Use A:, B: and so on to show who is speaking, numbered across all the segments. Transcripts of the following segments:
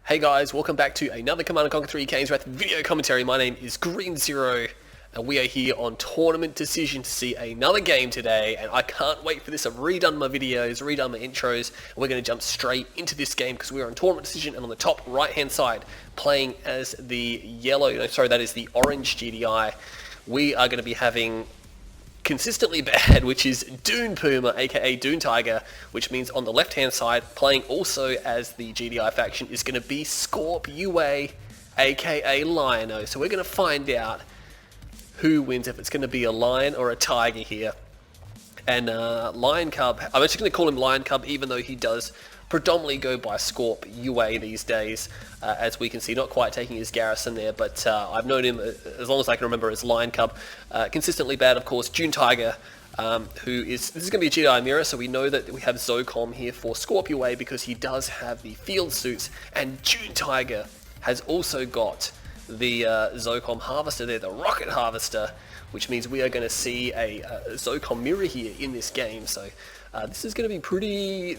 A: Hey guys, welcome back to another Command & Conquer 3 Kane's Wrath video commentary. My name is Green Zero, and we are here on Tournament Decision to see another game today, and I can't wait for this. I've redone my videos, redone my intros, and we're going to jump straight into this game because we are on Tournament Decision, and on the top right hand side, playing as the that is the orange GDI, we are going to be having Consistently Bad, which is Dune Puma, aka Dune Tiger, which means on the left hand side, playing also as the GDI faction, is going to be ScoRp.Ua, aka Lion-O. So we're going to find out who wins, if it's going to be a lion or a tiger here. And Lion Cub, I'm actually going to call him Lion Cub, even though he does predominantly go by ScoRp.Ua these days, as we can see, not quite taking his garrison there, but I've known him as long as I can remember as Lion Cub. Consistently Bad, of course, Dune Tiger, this is going to be a GDI mirror, so we know that we have Zocom here for ScoRp.Ua because he does have the field suits, and Dune Tiger has also got the Zocom Harvester there, the Rocket Harvester, which means we are going to see a Zocom mirror here in this game. So this is going to be pretty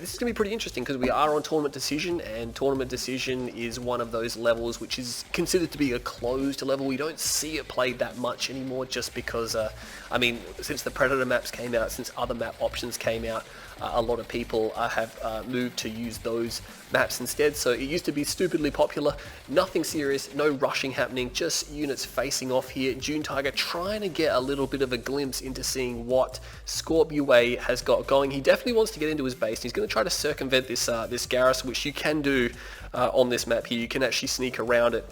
A: interesting because we are on Tournament Decision, and Tournament Decision is one of those levels which is considered to be a closed level. We don't see it played that much anymore, just because I mean, since the Predator maps came out, since other map options came out, a lot of people have moved to use those maps instead. So it used to be stupidly popular, nothing serious, no rushing happening, just units facing off here. Dune Tiger trying to get a little bit of a glimpse into seeing what ScoRp.Ua has got going. He definitely wants to get into his base. He's going to try to circumvent this this garrison, which you can do on this map here. You can actually sneak around it.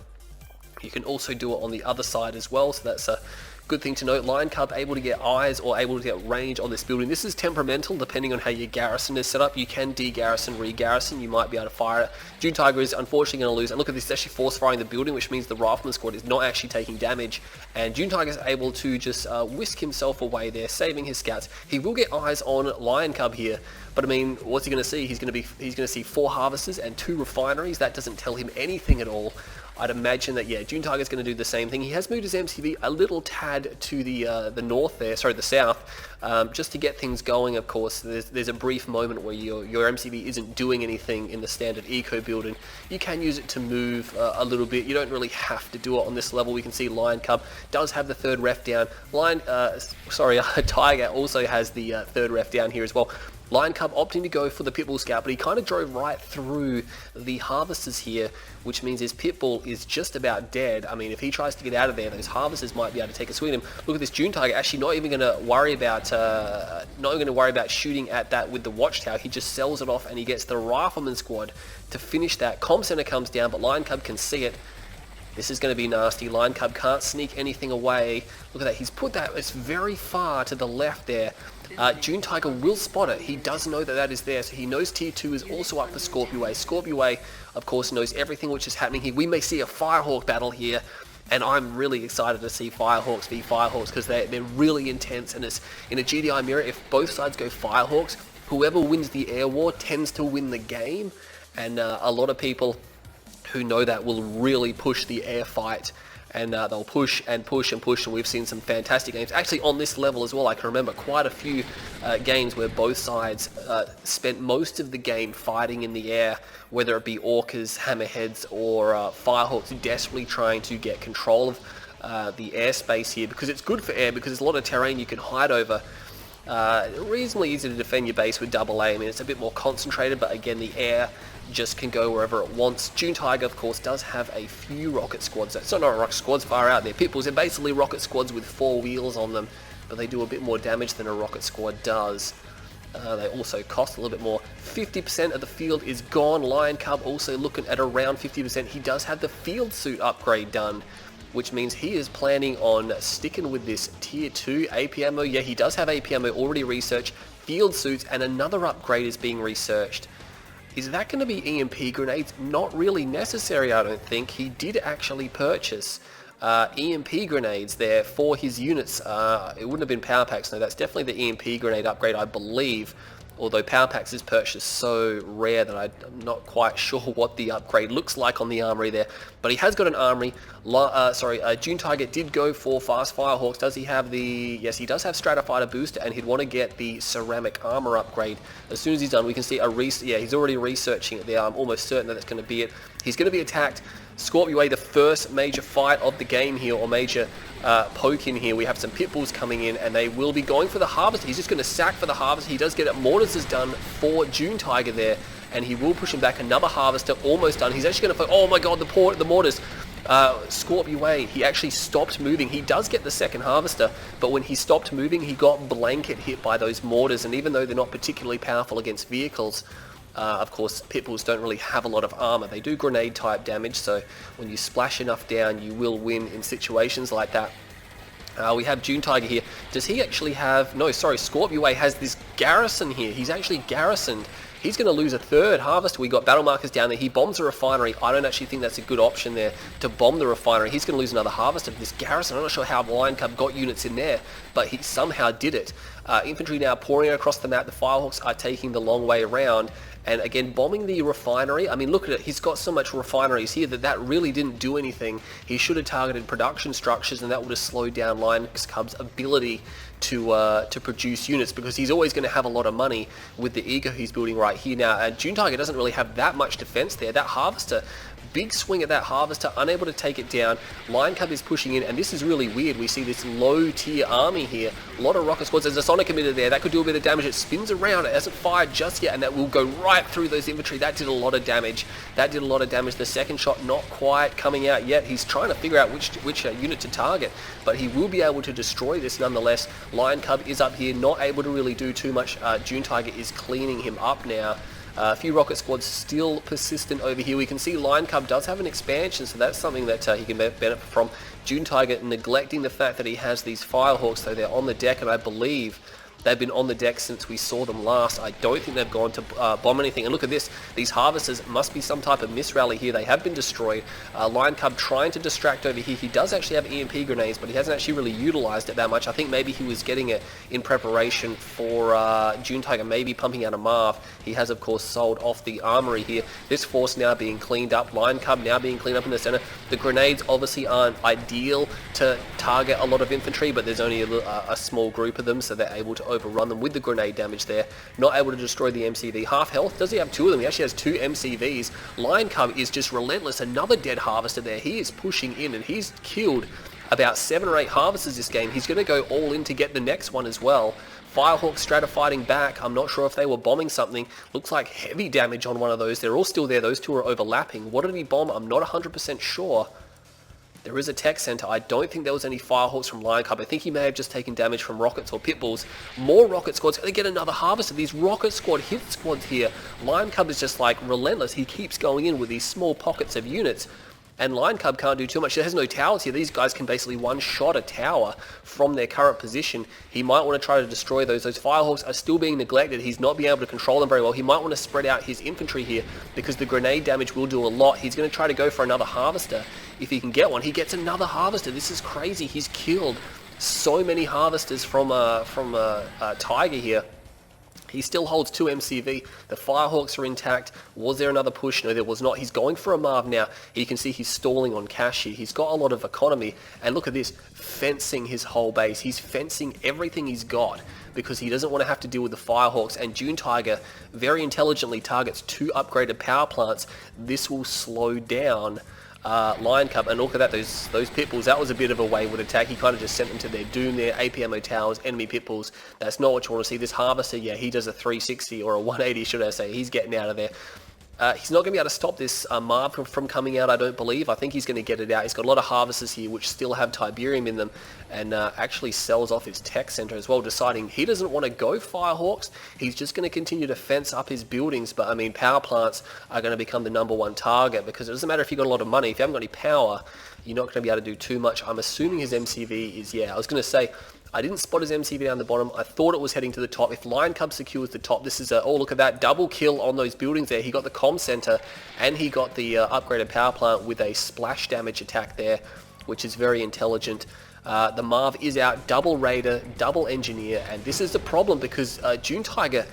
A: You can also do it on the other side as well, so that's a good thing to note. Lion Cub able to get eyes or able to get range on this building. This is temperamental depending on how your garrison is set up. You can de-garrison, re-garrison, you might be able to fire it. Dune Tiger is unfortunately going to lose, and look at this, it's actually force firing the building, which means the Rifleman squad is not actually taking damage, and Dune Tiger is able to just whisk himself away there, saving his scouts. He will get eyes on Lion Cub here, but I mean, what's he going to see? He's going to see 4 harvesters and 2 refineries. That doesn't tell him anything at all. I'd imagine that, yeah, Dune Tiger's going to do the same thing. He has moved his MCV a little tad to the north there, sorry, the south, just to get things going. Of course, there's a brief moment where your MCV isn't doing anything in the standard eco building. You can use it to move a little bit. You don't really have to do it on this level. We can see Lion Cub does have the 3rd ref down. Tiger also has the 3rd ref down here as well. Lion Cub opting to go for the Pitbull Scout, but he kind of drove right through the Harvesters here, which means his Pitbull is just about dead. I mean, if he tries to get out of there, those Harvesters might be able to take a swing at him. Look at this Dune Tiger, actually not even going to worry about shooting at that with the Watchtower. He just sells it off, and he gets the Rifleman squad to finish that. Comm Center comes down, but Lion Cub can see it. This is going to be nasty. Lion Cub can't sneak anything away. Look at that. He's put that, it's very far to the left there. Dune Tiger will spot it. He does know that that is there, so he knows tier 2 is also up for ScoRp.Ua. ScoRp.Ua, of course, knows everything which is happening here. We may see a Firehawk battle here, and I'm really excited to see Firehawks v Firehawks because they're really intense, and it's in a GDI mirror. If both sides go Firehawks, whoever wins the air war tends to win the game, and a lot of people who know that will really push the air fight, and they'll push and push and push, and we've seen some fantastic games. Actually, on this level as well, I can remember quite a few games where both sides spent most of the game fighting in the air, whether it be Orcas, Hammerheads, or Firehawks, desperately trying to get control of the airspace here, because it's good for air, because there's a lot of terrain you can hide over. Reasonably easy to defend your base with double A. I mean, it's a bit more concentrated, but again, the air just can go wherever it wants. Dune Tiger, of course, does have a few rocket squads. It's not rocket squads far out there. Pitbulls are basically rocket squads with 4 wheels on them, but they do a bit more damage than a rocket squad does. They also cost a little bit more. 50% of the field is gone. Lion Cub also looking at around 50%. He does have the field suit upgrade done, which means he is planning on sticking with this tier 2 AP ammo. Yeah, he does have AP ammo already researched, field suits, and another upgrade is being researched. Is that going to be EMP grenades? Not really necessary, I don't think. He did actually purchase EMP grenades there for his units. It wouldn't have been power packs, no, that's definitely the EMP grenade upgrade, I believe. Although Power Packs is purchased so rare that I'm not quite sure what the upgrade looks like on the armory there. But he has got an armory. June Tiger did go for Fast Firehawks. Does he have the... Yes, he does have Stratified booster, and he'd want to get the ceramic armor upgrade. As soon as he's done, we can see he's already researching it there. I'm almost certain that that's going to be it. He's going to be attacked. ScoRp.Ua, the first major fight of the game here, or major poke in here. We have some Pitbulls coming in, and they will be going for the Harvest. He's just going to sack for the Harvest. He does get it. Mortars is done for June Tiger there, and he will push him back. Another Harvester almost done. He's actually going to... Oh my god, the Mortars. ScoRp.Ua, he actually stopped moving. He does get the second Harvester, but when he stopped moving, he got blanket hit by those Mortars, and even though they're not particularly powerful against vehicles, of course, Pitbulls don't really have a lot of armor. They do grenade type damage, so when you splash enough down, you will win in situations like that. We have June Tiger here. Does he actually have... No, sorry, ScoRp.Ua has this garrison here. He's actually garrisoned. He's going to lose a third Harvest. We got battle markers down there. He bombs a refinery. I don't actually think that's a good option there to bomb the refinery. He's going to lose another Harvest of this garrison. I'm not sure how Lion Cub got units in there, but he somehow did it. Infantry now pouring across the map. The Firehawks are taking the long way around. And again, bombing the refinery. I mean, look at it. He's got so much refineries here that really didn't do anything. He should have targeted production structures, and that would have slowed down Lion Cub's ability to produce units, because he's always going to have a lot of money with the ego he's building right here now. And June Tiger doesn't really have that much defense there. That Harvester, big swing at that Harvester, unable to take it down. Lion Cub is pushing in, and this is really weird. We see this low tier army here. A lot of rocket squads. There's a Sonic emitter there. That could do a bit of damage. It spins around. It hasn't fired just yet, and that will go right through those infantry. That did a lot of damage. The second shot not quite coming out yet. He's trying to figure out which unit to target, but he will be able to destroy this nonetheless. Lion Cub is up here, not able to really do too much. June Tiger is cleaning him up now. A few rocket squads still persistent over here. We can see Lion Cub does have an expansion, so that's something that he can benefit from. June Tiger neglecting the fact that he has these Firehawks, though they're on the deck, and I believe they've been on the deck since we saw them last. I don't think they've gone to bomb anything. And look at this. These Harvesters must be some type of misrally here. They have been destroyed. Lion Cub trying to distract over here. He does actually have EMP grenades, but he hasn't actually really utilized it that much. I think maybe he was getting it in preparation for June Tiger maybe pumping out a Marv. He has, of course, sold off the armory here. This force now being cleaned up. Lion Cub now being cleaned up in the center. The grenades obviously aren't ideal to target a lot of infantry, but there's only a small group of them, so they're able to overrun them with the grenade damage there. Not able to destroy the MCV. Half health. Does he have two of them? He actually has two MCVs. Lion Cub is just relentless. Another dead Harvester there. He is pushing in, and he's killed about 7 or 8 Harvesters this game. He's going to go all in to get the next one as well. Firehawk stratifighting back. I'm not sure if they were bombing something. Looks like heavy damage on one of those. They're all still there. Those two are overlapping. What did he bomb? I'm not 100% sure. There is a tech center. I don't think there was any Firehawks from Lion Cub. I think he may have just taken damage from rockets or Pitbulls. More rocket squads. They get another Harvester. These rocket squad hit squads here. Lion Cub is just like relentless. He keeps going in with these small pockets of units. And Lion Cub can't do too much. There has no towers here. These guys can basically one-shot a tower from their current position. He might want to try to destroy those. Those Firehawks are still being neglected. He's not being able to control them very well. He might want to spread out his infantry here because the grenade damage will do a lot. He's going to try to go for another Harvester. If he can get one, he gets another Harvester. This is crazy. He's killed so many Harvesters from Tiger here. He still holds 2 MCV. The Firehawks are intact. Was there another push? No, there was not. He's going for a Marv now. You can see he's stalling on cash here. He's got a lot of economy. And look at this, fencing his whole base. He's fencing everything he's got because he doesn't want to have to deal with the Firehawks. And June Tiger very intelligently targets 2 upgraded power plants. This will slow down Lion Cub, and look at that, those Pitbulls, that was a bit of a wayward attack. He kind of just sent them to their doom there. AP ammo towers, enemy Pitbulls, that's not what you want to see. This Harvester, yeah, he does a 360 or a 180 should I say. He's getting out of there. He's not going to be able to stop this Marv from coming out, I don't believe. I think he's going to get it out. He's got a lot of Harvesters here which still have Tiberium in them, and actually sells off his tech center as well, deciding he doesn't want to go Firehawks. He's just going to continue to fence up his buildings, but I mean, power plants are going to become the #1 target because it doesn't matter if you've got a lot of money. If you haven't got any power, you're not going to be able to do too much. I'm assuming his MCV is, yeah, I was going to say, I didn't spot his MCV down the bottom. I thought it was heading to the top. If Lion Cub secures the top, this is a, oh, look at that, double kill on those buildings there. He got the comm center and he got the upgraded power plant with a splash damage attack there, which is very intelligent. The Marv is out, double Raider, double Engineer, and this is the problem because June Tiger,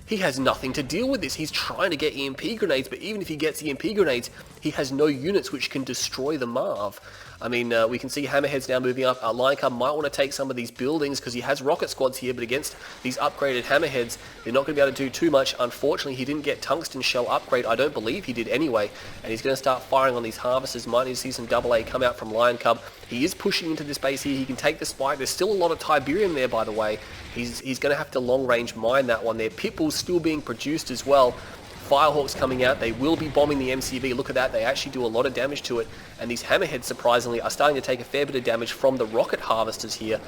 A: he has nothing to deal with this. He's trying to get EMP grenades, but even if he gets EMP grenades, he has no units which can destroy the Marv. I mean, we can see Hammerhead's now moving up. Lion Cub might want to take some of these buildings because he has rocket squads here, but against these upgraded Hammerheads, they're not going to be able to do too much. Unfortunately, he didn't get tungsten shell upgrade. I don't believe he did anyway, and he's going to start firing on these harvesters. Might need to see some AA come out from Lion Cub. He is pushing into this base here. He can take the spike. There's still a lot of Tiberium there, by the way. He's going to have to long-range mine that one there. Pitbull's still being produced as well. Firehawks coming out, they will be bombing the MCV. Look at that, they actually do a lot of damage to it. And these Hammerheads, surprisingly, are starting to take a fair bit of damage from the rocket harvesters here.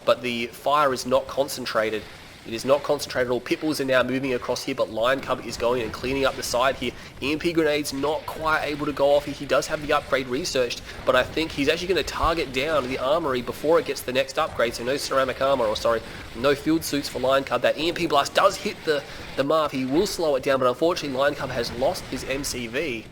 A: But the fire is not concentrated. It is not concentrated at all. Pitbulls are now moving across here, but Lion Cub is going and cleaning up the side here. EMP grenades not quite able to go off. He does have the upgrade researched, but I think he's actually going to target down the armory before it gets the next upgrade. So no ceramic armor, or sorry, no field suits for Lion Cub. That EMP blast does hit the Marv. He will slow it down, but unfortunately Lion Cub has lost his MCV.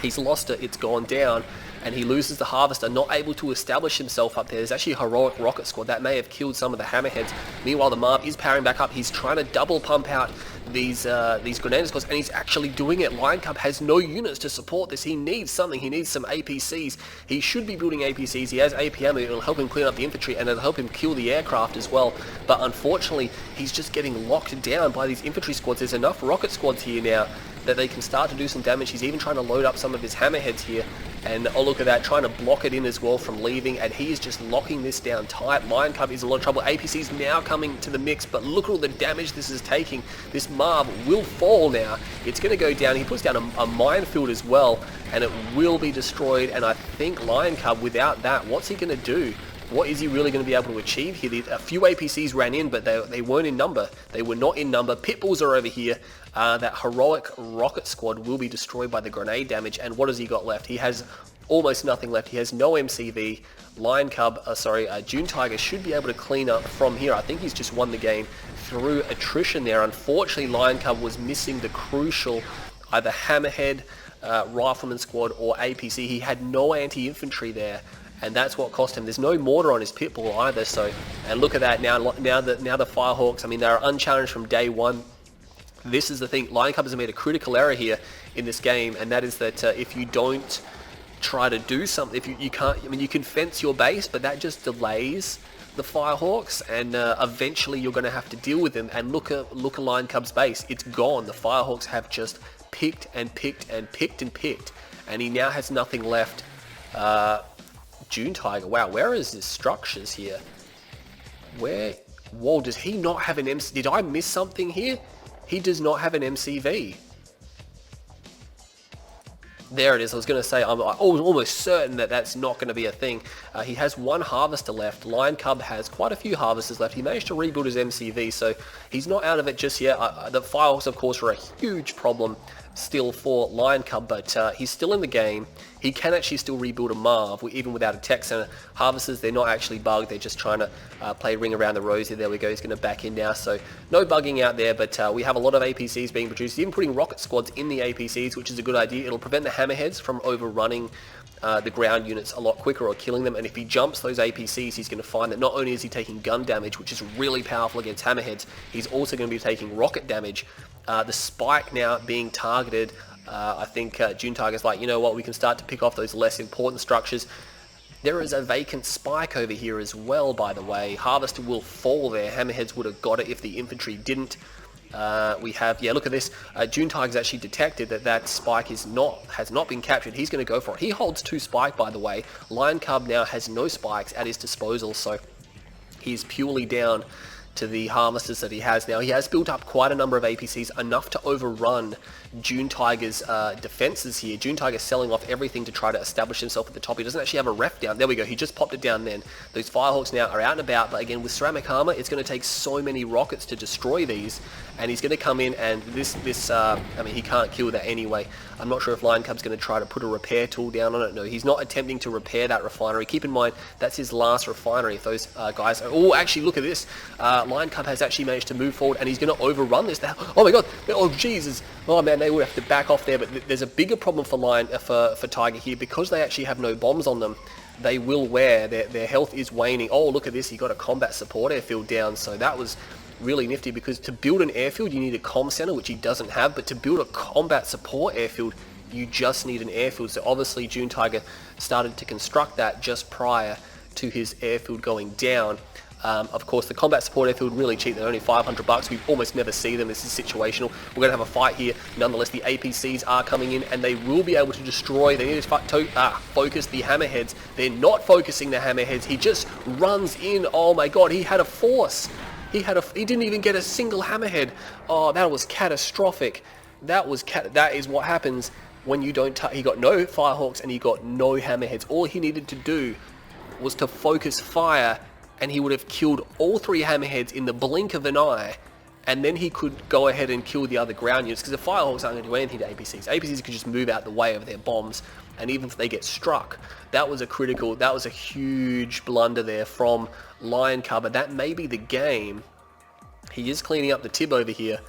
A: He's lost it, it's gone down, and he loses the Harvester, not able to establish himself up there. There's actually a heroic rocket squad that may have killed some of the Hammerheads. Meanwhile, the Marv is powering back up. He's trying to double pump out these grenade squads, and he's actually doing it. Lion Cub has no units to support this. He needs something. He needs some APCs. He should be building APCs. He has APM. It'll help him clean up the infantry, and it'll help him kill the aircraft as well. But unfortunately, he's just getting locked down by these infantry squads. There's enough rocket squads here now that they can start to do some damage. He's even trying to load up some of his Hammerheads here, and oh, look at that, trying to block it in as well from leaving, and he is just locking this down tight. Lion Cub is in a lot of trouble. APC's now coming to the mix, but look at all the damage this is taking. This Marv will fall now. It's going to go down. He puts down a minefield as well, and it will be destroyed. And I think Lion Cub, without that, what's he going to do? What is he really going to be able to achieve here? A few APCs ran in, but they weren't in number. They were not in number. Pitbulls are over here. That heroic rocket squad will be destroyed by the grenade damage. And what has he got left? He has almost nothing left. He has no MCV. Lion Cub, June Tiger should be able to clean up from here. I think he's just won the game through attrition there. Unfortunately, Lion Cub was missing the crucial either Hammerhead, Rifleman squad, or APC. He had no anti-infantry there, and that's what cost him. There's no mortar on his Pitbull either, so, and look at that now the Firehawks, I mean, they're unchallenged from day one. This is the thing, Lion Cub has made a critical error here in this game, and that is that if you don't try to do something, if you can't, I mean, you can fence your base, but that just delays the Firehawks, and eventually you're going to have to deal with them. And look at Lion Cub's base, it's gone. The Firehawks have just picked and picked and picked and picked, and he now has nothing left. June Tiger, wow, where is his structures here? Where, whoa, does he not have an MC? Did I miss something here? He does not have an MCV. There it is. I was going to say, I'm almost certain that that's not going to be a thing. He has one harvester left. Lion Cub has quite a few harvesters left. He managed to rebuild his MCV, so he's not out of it just yet. The Firehawks, of course, are a huge problem still for Lion Cub, but he's still in the game. He can actually still rebuild a Marv, even without a tech center. Harvesters, they're not actually bugged. They're just trying to play ring around the rosy. There we go. He's going to back in now, so no bugging out there, but we have a lot of APCs being produced. Even putting rocket squads in the APCs, which is a good idea. It'll prevent the Hammerheads from overrunning the ground units a lot quicker or killing them, and if he jumps those APCs, he's going to find that not only is he taking gun damage, which is really powerful against Hammerheads, he's also going to be taking rocket damage. The spike now being targeted, I think June Tiger's like, you know what, we can start to pick off those less important structures. There is a vacant spike over here as well, by the way. Harvester will fall there. Hammerheads would have got it if the infantry didn't. We have, yeah, look at this. June Tiger's actually detected that spike has not been captured. He's going to go for it. He holds 2 spike, by the way. Lion Cub now has no spikes at his disposal, so he's purely down to the harvesters that he has now. He has built up quite a number of APCs, enough to overrun June Tiger's defenses here. June Tiger's selling off everything to try to establish himself at the top. He doesn't actually have a ref down. There we go. He just popped it down then. Those Firehawks now are out and about, but again, with ceramic armor, it's going to take so many rockets to destroy these, and he's going to come in, and I mean, he can't kill that anyway. I'm not sure if Lion Cub's going to try to put a repair tool down on it. No, he's not attempting to repair that refinery. Keep in mind, that's his last refinery. If those guys are... Oh, actually, look at this. Lion Cub has actually managed to move forward, and he's going to overrun this. Oh my god. Oh, Jesus. Oh, man, they would have to back off there, but there's a bigger problem for Tiger here, because they actually have no bombs on them. They will wear, their health is waning. Oh, look at this, he got a combat support airfield down, so that was really nifty, because to build an airfield you need a comm center, which he doesn't have, but to build a combat support airfield you just need an airfield. So obviously June Tiger started to construct that just prior to his airfield going down. Of course, the combat support airfield really cheap. They're only $500. We almost never see them. This is situational. We're going to have a fight here. Nonetheless, the APCs are coming in, and they will be able to destroy. They need to focus the hammerheads. They're not focusing the hammerheads. He just runs in. Oh my god, he had a force. He didn't even get a single hammerhead. Oh, that was catastrophic. That is what happens when you don't he got no firehawks and he got no hammerheads. All he needed to do was to focus fire, and he would have killed all 3 hammerheads in the blink of an eye, and then he could go ahead and kill the other ground units, because the firehawks aren't going to do anything to APCs. APCs could just move out the way of their bombs, and even if they get struck, that was a huge blunder there from Lion Cub. That may be the game. He is cleaning up the tib over here.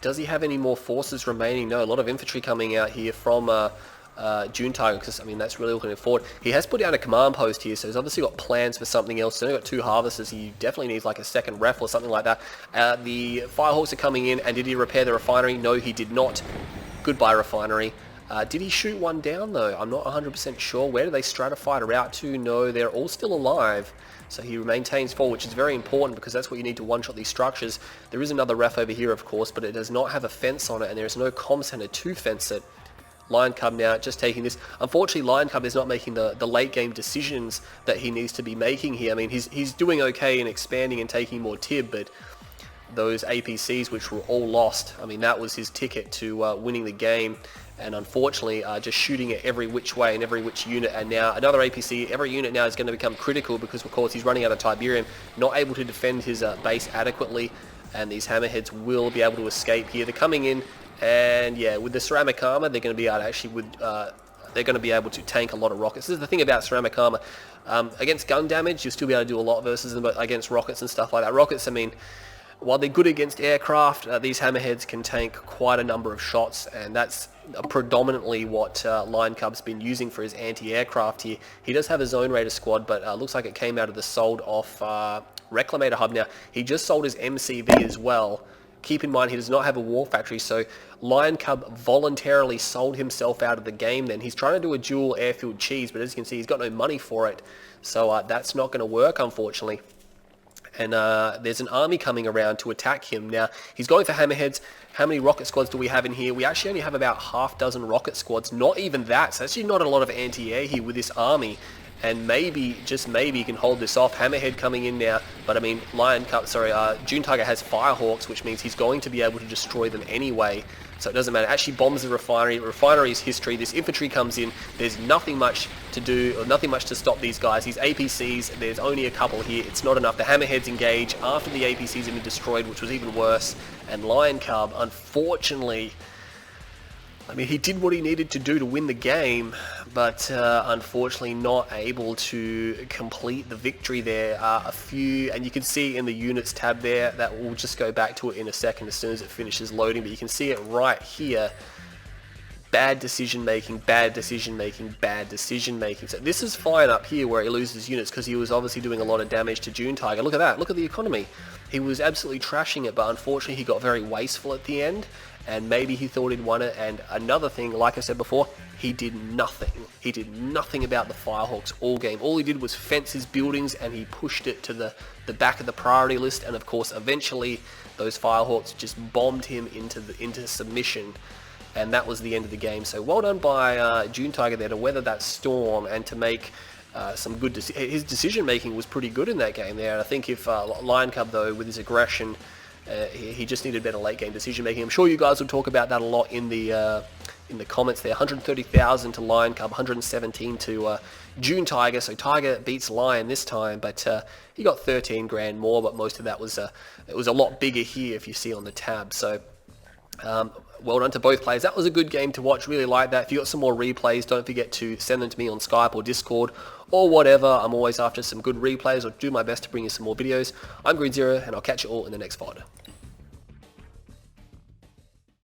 A: Does he have any more forces remaining? No, a lot of infantry coming out here from June Tiger, because I mean that's really looking forward. He has put down a command post here, so he's obviously got plans for something else. He's only got 2 harvesters. He definitely needs like a second ref or something like that. The firehawks are coming in, and did he repair the refinery? No, he did not. Goodbye, refinery. Did he shoot one down though? I'm not 100% sure. Where do they stratified her out to? No, they're all still alive. So he maintains 4, which is very important, because that's what you need to one-shot these structures. There is another ref over here, of course, but it does not have a fence on it, and there is no comm center to fence it. Lion Cub now just taking this. Unfortunately, Lion Cub is not making the late game decisions that he needs to be making here. I mean, he's doing okay in expanding and taking more tib, but those APCs, which were all lost, I mean, that was his ticket to winning the game. And unfortunately, just shooting it every which way and every which unit. And now another APC, every unit now is going to become critical, because of course he's running out of Tiberium, not able to defend his base adequately, and these hammerheads will be able to escape here. They're coming in, and yeah, with the ceramic armor, they're going to be able to actually they're going to be able to tank a lot of rockets. This is the thing about ceramic armor. Against gun damage, you'll still be able to do a lot versus them, but against rockets and stuff like that. Rockets, I mean, while they're good against aircraft, these hammerheads can tank quite a number of shots, and that's predominantly what Lion Cub's been using for his anti-aircraft here. He does have a Zone Raider squad, but looks like it came out of the sold off Reclamator hub. Now, he just sold his MCV as well. Keep in mind, he does not have a war factory, so Lion Cub voluntarily sold himself out of the game then. He's trying to do a dual airfield cheese, but as you can see, he's got no money for it, so that's not going to work, unfortunately. And there's an army coming around to attack him. Now, he's going for hammerheads. How many rocket squads do we have in here? We actually only have about half dozen rocket squads. Not even that. So actually not a lot of anti-air here with this army. And maybe, just maybe, he can hold this off. Hammerhead coming in now. But I mean, June Tiger has Firehawks, which means he's going to be able to destroy them anyway. So it doesn't matter. Actually bombs the refinery. Refinery is history. This infantry comes in. There's nothing much to do, or nothing much to stop these guys. These APCs, there's only a couple here. It's not enough. The hammerheads engage after the APCs have been destroyed, which was even worse. And Lion Cub, unfortunately, I mean, he did what he needed to do to win the game, but unfortunately not able to complete the victory there. A few, and you can see in the units tab there, that we'll just go back to it in a second as soon as it finishes loading, but you can see it right here. Bad decision making, bad decision making, bad decision making. So this is fine up here where he loses units, because he was obviously doing a lot of damage to June Tiger. Look at that, look at the economy. He was absolutely trashing it, but unfortunately he got very wasteful at the end, and maybe he thought he'd won it. And another thing, like I said before, he did nothing. He did nothing about the Firehawks all game. All he did was fence his buildings, and he pushed it to the back of the priority list, and of course eventually those Firehawks just bombed him into submission. And that was the end of the game. So well done by June Tiger there to weather that storm and to make some good his decision making was pretty good in that game there. And I think if Lion Cub, though, with his aggression, he just needed better late game decision making. I'm sure you guys will talk about that a lot in the comments there. 130,000 to Lion Cub, 117 to June Tiger. So Tiger beats Lion this time, but he got 13 grand more. But most of that was it was a lot bigger here, if you see on the tab. So. Well done to both players. That was a good game to watch. Really like that. If you got some more replays, don't forget to send them to me on Skype or Discord or whatever. I'm always after some good replays, or do my best to bring you some more videos. I'm Green Zero, and I'll catch you all in the next VOD.